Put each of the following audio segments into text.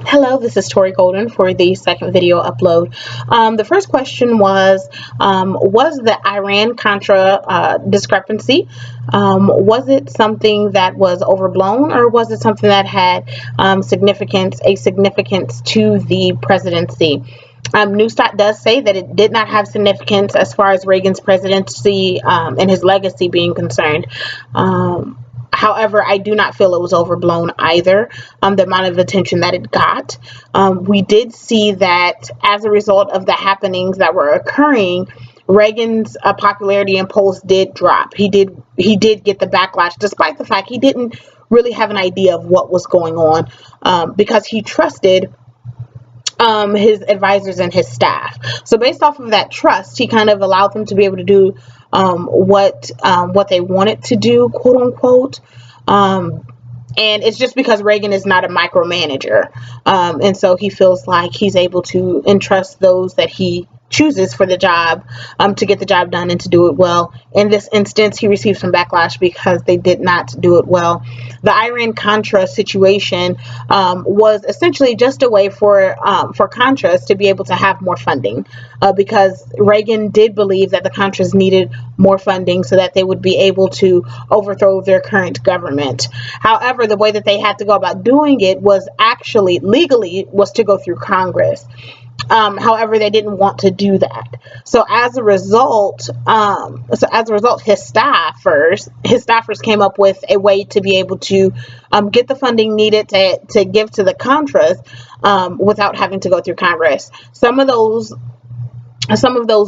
Hello, this is Tori Golden for the second video upload. The first question was the Iran-Contra discrepancy, was it something that was overblown, or was it something that had significance to the presidency? Newstat does say that it did not have significance as far as Reagan's presidency and his legacy being concerned. However, I do not feel it was overblown either, the amount of attention that it got. We did see that as a result of the happenings that were occurring, Reagan's popularity in polls did drop. He did get the backlash, despite the fact he didn't really have an idea of what was going on, because he trusted his advisors and his staff. So based off of that trust, he kind of allowed them to be able to do what they wanted to do, quote unquote. And it's just because Reagan is not a micromanager. And so he feels like he's able to entrust those that he chooses for the job to get the job done and to do it well. In this instance, he received some backlash because they did not do it well. The Iran-Contra situation was essentially just a way for Contras to be able to have more funding, because Reagan did believe that the Contras needed more funding so that they would be able to overthrow their current government. However, the way that they had to go about doing it was actually legally was to go through Congress. However, they didn't want to do that. So as a result, his staffers came up with a way to be able to get the funding needed to give to the Contras without having to go through Congress. Some of those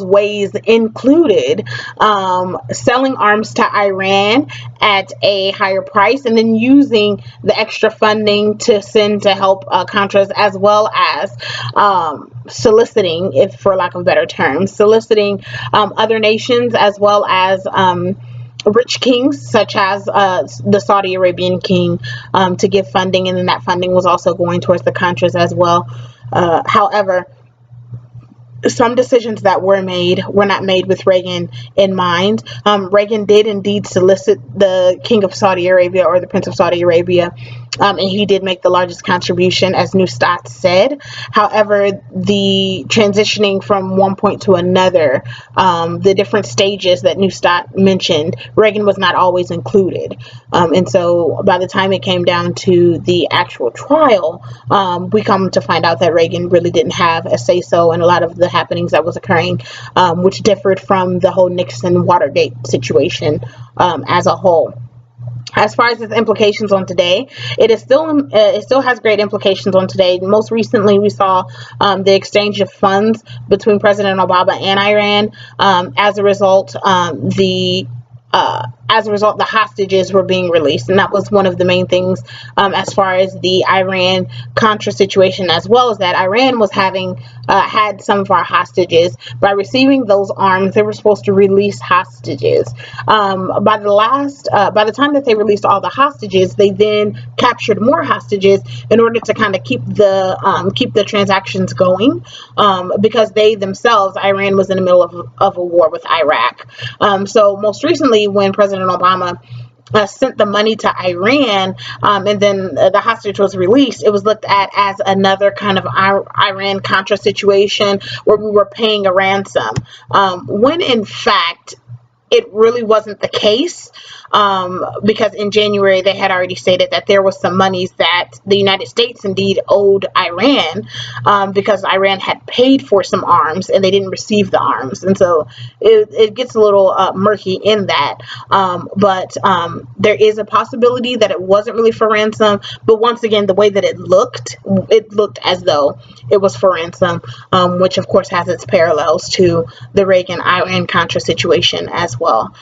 ways included selling arms to Iran at a higher price, and then using the extra funding to send to help Contras, as well as soliciting, if for lack of better terms, soliciting other nations, as well as rich kings such as the Saudi Arabian king to give funding, and then that funding was also going towards the Contras as well. However, some decisions that were made were not made with Reagan in mind. Reagan did indeed solicit the King of Saudi Arabia, or the Prince of Saudi Arabia, and he did make the largest contribution, as Newstat said. However, the transitioning from one point to another, the different stages that Newstat mentioned, Reagan was not always included. And so by the time it came down to the actual trial, we come to find out that Reagan really didn't have a say-so in a lot of the happenings that was occurring, which differed from the whole Nixon Watergate situation as a whole. As far as its implications on today, it still has great implications on today. Most recently, we saw the exchange of funds between President Obama and Iran. As a result, the hostages were being released, and that was one of the main things as far as the Iran-Contra situation, as well as that Iran was had some of our hostages. By receiving those arms, they were supposed to release hostages. By the time that they released all the hostages, they then captured more hostages in order to kind of keep the transactions going, because they themselves, Iran was in the middle of a war with Iraq. So most recently, when President Obama sent the money to Iran, and then the hostage was released, it was looked at as another kind of Iran-Contra situation where we were paying a ransom, when in fact it really wasn't the case, because in January they had already stated that there was some monies that the United States indeed owed Iran, because Iran had paid for some arms and they didn't receive the arms. And so it gets a little murky in that, but there is a possibility that it wasn't really for ransom. But once again, the way that it looked as though it was for ransom, which of course has its parallels to the Reagan-Iran-Contra situation as well.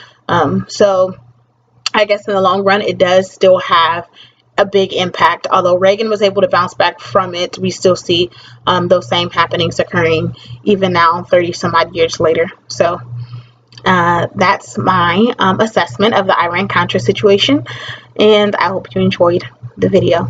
So I guess in the long run, it does still have a big impact. Although Reagan was able to bounce back from it, we still see those same happenings occurring even now, 30 some odd years later. So that's my assessment of the Iran-Contra situation, and I hope you enjoyed the video.